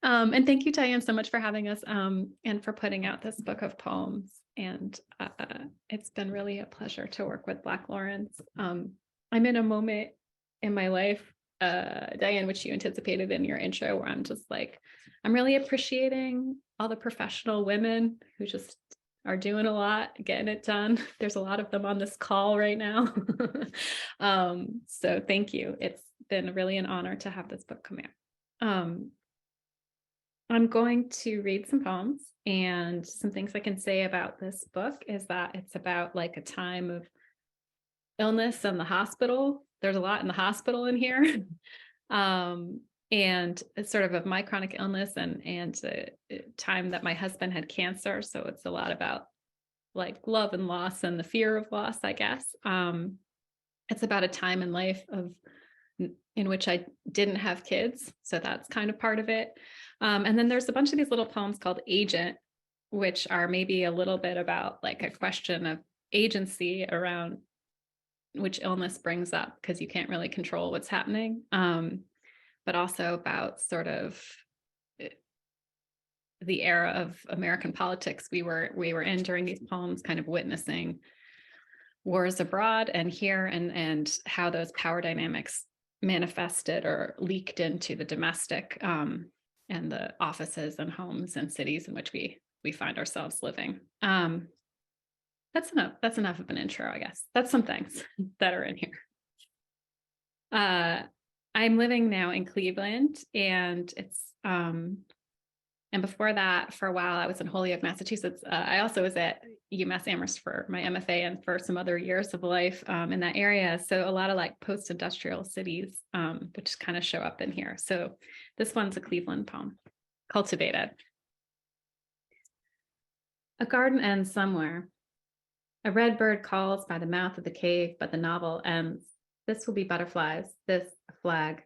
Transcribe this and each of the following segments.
And thank you, Diane, so much for having us and for putting out this book of poems. And it's been really a pleasure to work with Black Lawrence. I'm in a moment in my life, Diane, which you anticipated in your intro, where I'm just like, I'm really appreciating all the professional women who just are doing a lot, getting it done. There's a lot of them on this call right now. So thank you. It's been really an honor to have this book come out. I'm going to read some poems, and some things I can say about this book is that it's about like a time of illness and the hospital. There's a lot in the hospital in here. And it's sort of my chronic illness and the time that my husband had cancer. So it's a lot about like love and loss and the fear of loss, I guess. It's about a time in life in which I didn't have kids. So that's kind of part of it. And then there's a bunch of these little poems called Agent, which are maybe a little bit about like a question of agency around which illness brings up, because you can't really control what's happening. But also about sort of the era of American politics we were in during these poems, kind of witnessing wars abroad and here, and how those power dynamics manifested or leaked into the domestic and the offices and homes and cities in which we find ourselves living. That's enough of an intro, I guess. That's some things that are in here. I'm living now in Cleveland, and it's and before that, for a while, I was in Holyoke, Massachusetts. I also was at UMass Amherst for my MFA and for some other years of life in that area. So a lot of like post-industrial cities, which kind of show up in here. So this one's a Cleveland poem, Cultivated. A garden ends somewhere. A red bird calls by the mouth of the cave, but the novel ends. This will be butterflies, this a flag.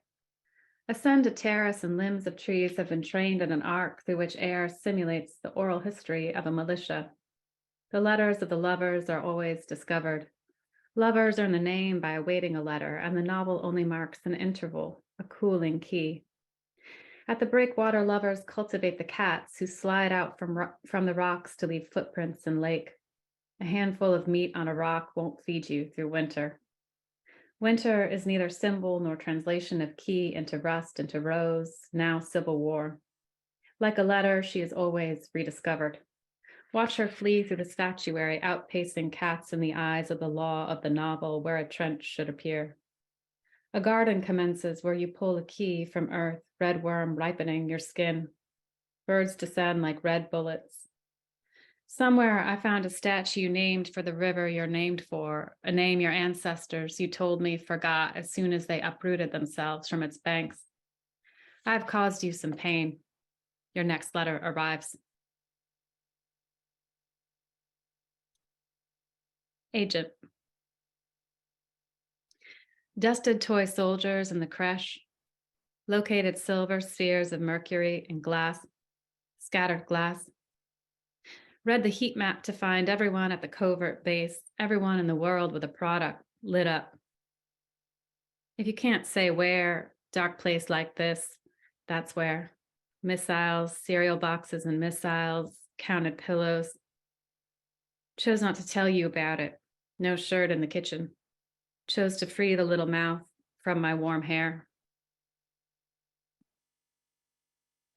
Ascend a terrace, and limbs of trees have been trained in an arc through which air simulates the oral history of a militia. The letters of the lovers are always discovered. Lovers earn the name by awaiting a letter, and the novel only marks an interval, a cooling key. At the breakwater, lovers cultivate the cats who slide out from the rocks to leave footprints in lake. A handful of meat on a rock won't feed you through winter. Winter is neither symbol nor translation of key into rust, into rose, now civil war. Like a letter, she is always rediscovered. Watch her flee through the statuary, outpacing cats in the eyes of the law of the novel where a trench should appear. A garden commences where you pull a key from earth, red worm ripening your skin. Birds descend like red bullets. Somewhere I found a statue named for the river you're named for, a name your ancestors, you told me, forgot as soon as they uprooted themselves from its banks. I've caused you some pain. Your next letter arrives. Agent. Dusted toy soldiers in the creche, located silver spheres of mercury in glass, scattered glass. Read the heat map to find everyone at the covert base, everyone in the world with a product lit up. If you can't say where, dark place like this, that's where. Missiles, cereal boxes and missiles, counted pillows. Chose not to tell you about it. No shirt in the kitchen. Chose to free the little mouth from my warm hair.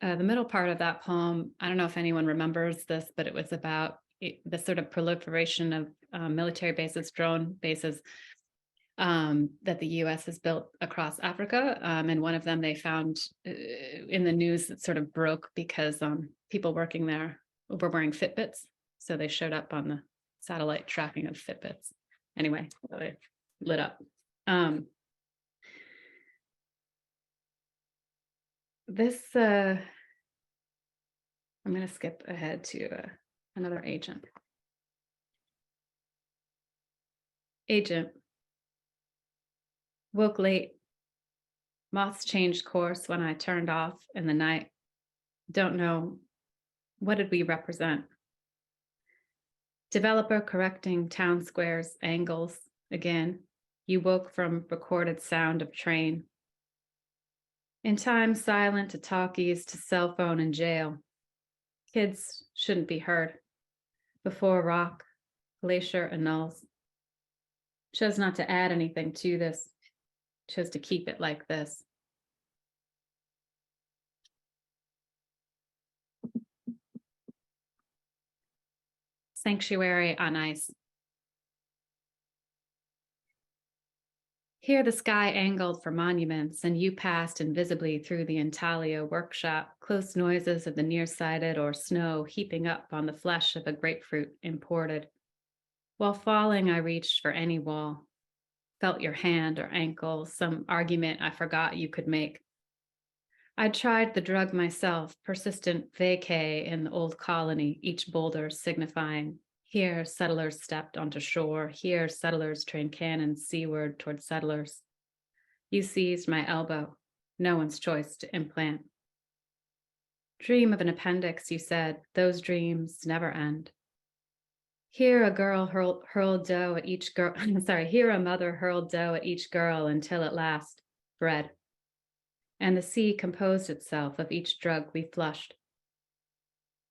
The middle part of that poem, I don't know if anyone remembers this, but it was about the sort of proliferation of military bases, drone bases that the US has built across Africa. And one of them they found in the news that sort of broke because people working there were wearing Fitbits. So they showed up on the satellite tracking of Fitbits. Anyway, they lit up. I'm going to skip ahead to another agent. Agent. Woke late. Moths changed course when I turned off in the night. Don't know. What did we represent? Developer correcting town squares, angles. Again, you woke from recorded sound of train. In time silent to talkies to cell phone and jail. Kids shouldn't be heard. Before rock, glacier annuls. Chose not to add anything to this. Chose to keep it like this. Sanctuary on ice. Here the sky angled for monuments, and you passed invisibly through the intaglio workshop, close noises of the nearsighted or snow heaping up on the flesh of a grapefruit imported. While falling, I reached for any wall, felt your hand or ankle, some argument I forgot you could make. I tried the drug myself, persistent vacay in the old colony, each boulder signifying here settlers stepped onto shore, here settlers trained cannons seaward toward settlers. You seized my elbow, no one's choice to implant. Dream of an appendix, you said, those dreams never end. Here a girl hurled dough at each girl, here a mother hurled dough at each girl until at last, bread. And the sea composed itself of each drug we flushed.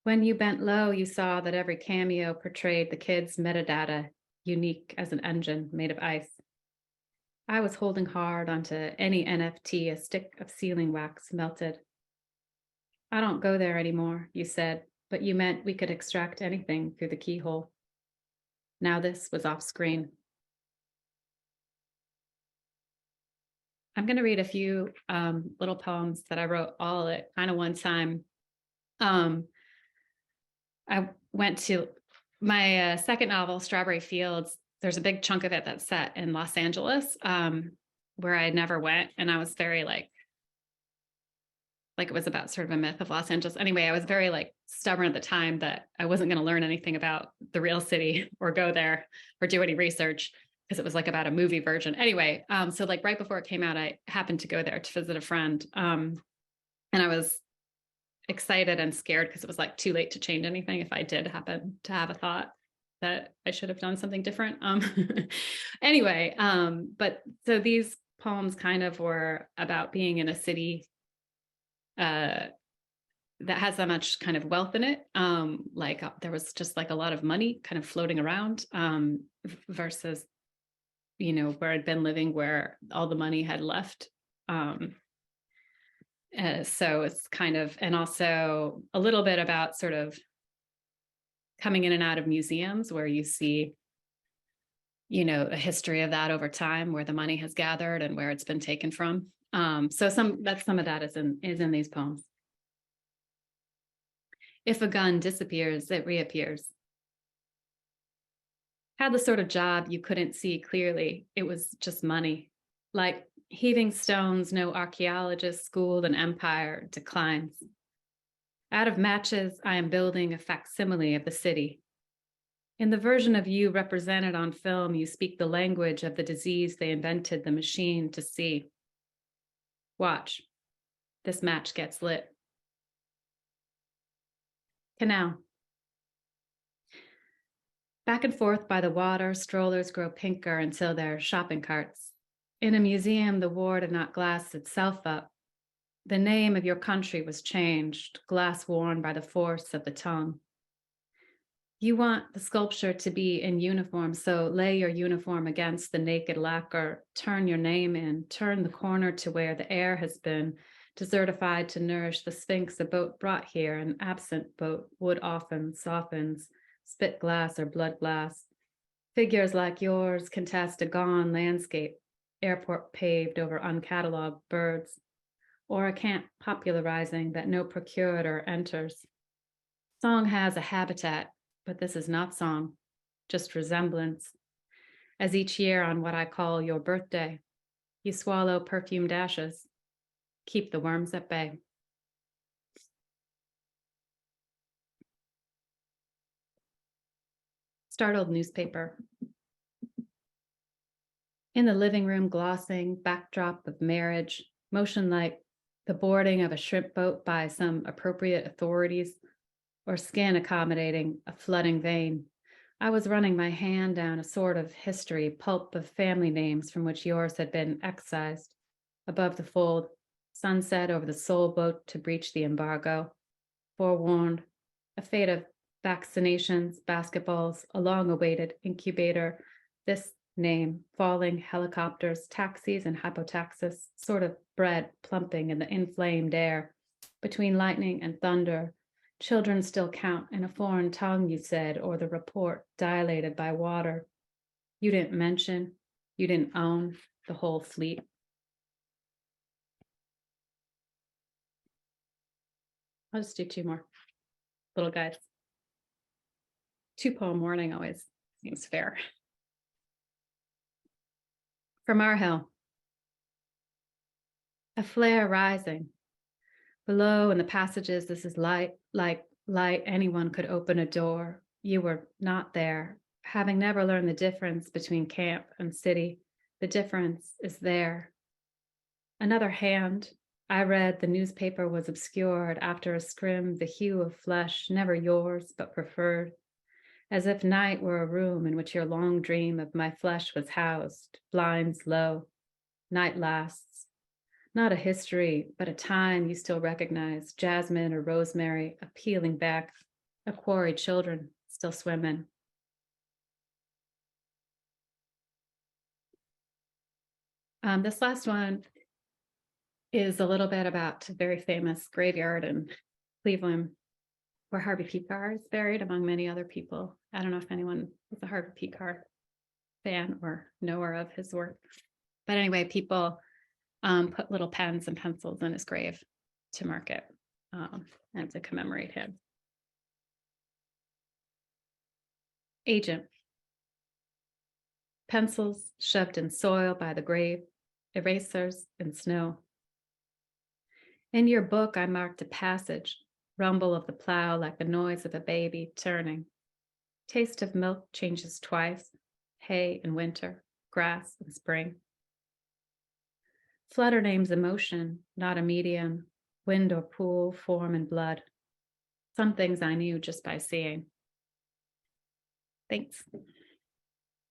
When you bent low, you saw that every cameo portrayed the kid's metadata, unique as an engine made of ice. I was holding hard onto any NFT a stick of sealing wax melted. I don't go there anymore, you said, but you meant we could extract anything through the keyhole. Now this was off screen. I'm going to read a few little poems that I wrote all at kind of one time. I went to my second novel, Strawberry Fields. There's a big chunk of it that's set in Los Angeles, where I never went. And I was very like it was about sort of a myth of Los Angeles. Anyway, I was very stubborn at the time that I wasn't going to learn anything about the real city or go there or do any research because it was about a movie version. Anyway, so right before it came out, I happened to go there to visit a friend. And I was excited and scared because it was too late to change anything if I did happen to have a thought that I should have done something different. Anyway, but so these poems kind of were about being in a city that has that much kind of wealth in it. There was just a lot of money kind of floating around versus, where I'd been living where all the money had left. So it's kind of, and also a little bit about sort of coming in and out of museums where you see, a history of that over time, where the money has gathered and where it's been taken from. So some of that is in these poems. If a gun disappears, it reappears. Had the sort of job you couldn't see clearly. It was just money. Like heaving stones no archaeologist schooled an empire declines. Out of matches, I am building a facsimile of the city. In the version of you represented on film, you speak the language of the disease they invented the machine to see. Watch. This match gets lit. Canal. Back and forth by the water, strollers grow pinker until they're shopping carts. In a museum, the war did not glass itself up. The name of your country was changed, glass worn by the force of the tongue. You want the sculpture to be in uniform, so lay your uniform against the naked lacquer, turn your name in, turn the corner to where the air has been, desertified to nourish the sphinx a boat brought here, an absent boat, wood often softens, spit glass or blood glass. Figures like yours contest a gone landscape, airport paved over uncatalogued birds, or a camp popularizing that no procurator enters. Song has a habitat, but this is not song, just resemblance. As each year on what I call your birthday, you swallow perfumed ashes, keep the worms at bay. Startled newspaper. In the living room, glossing, backdrop of marriage, motion like the boarding of a shrimp boat by some appropriate authorities, or skin accommodating a flooding vein. I was running my hand down a sort of history, pulp of family names from which yours had been excised. Above the fold, Sunset over the soul boat to breach the embargo. Forewarned, a fate of vaccinations, basketballs, a long-awaited incubator, this name, falling helicopters, taxis, and hypotaxis, sort of bread plumping in the inflamed air. Between lightning and thunder, children still count in a foreign tongue, you said, or the report dilated by water. You didn't mention, you didn't own the whole fleet. I'll just do two more little guys. 2-poem warning always seems fair. From our hill, a flare rising. Below in the passages, this is light, like light anyone could open a door. You were not there, having never learned the difference between camp and city. The difference is there. Another hand, I read the newspaper was obscured after a scrim, the hue of flesh, never yours, but preferred. As if night were a room in which your long dream of my flesh was housed, blinds low. Night lasts. Not a history, but a time you still recognize, jasmine or rosemary, appealing back, a quarry children still swim in. This last one is a little bit about a very famous graveyard in Cleveland, where Harvey P. Carr is buried among many other people. I don't know if anyone is a Harvey P. Carr fan or knower of his work. But anyway, people put little pens and pencils in his grave to mark it and to commemorate him. Agent. Pencils shoved in soil by the grave, erasers in snow. In your book, I marked a passage, rumble of the plow like the noise of a baby turning. Taste of milk changes twice, hay in winter, grass in spring. Flutter names emotion, not a medium, wind or pool, form and blood. Some things I knew just by seeing. Thanks.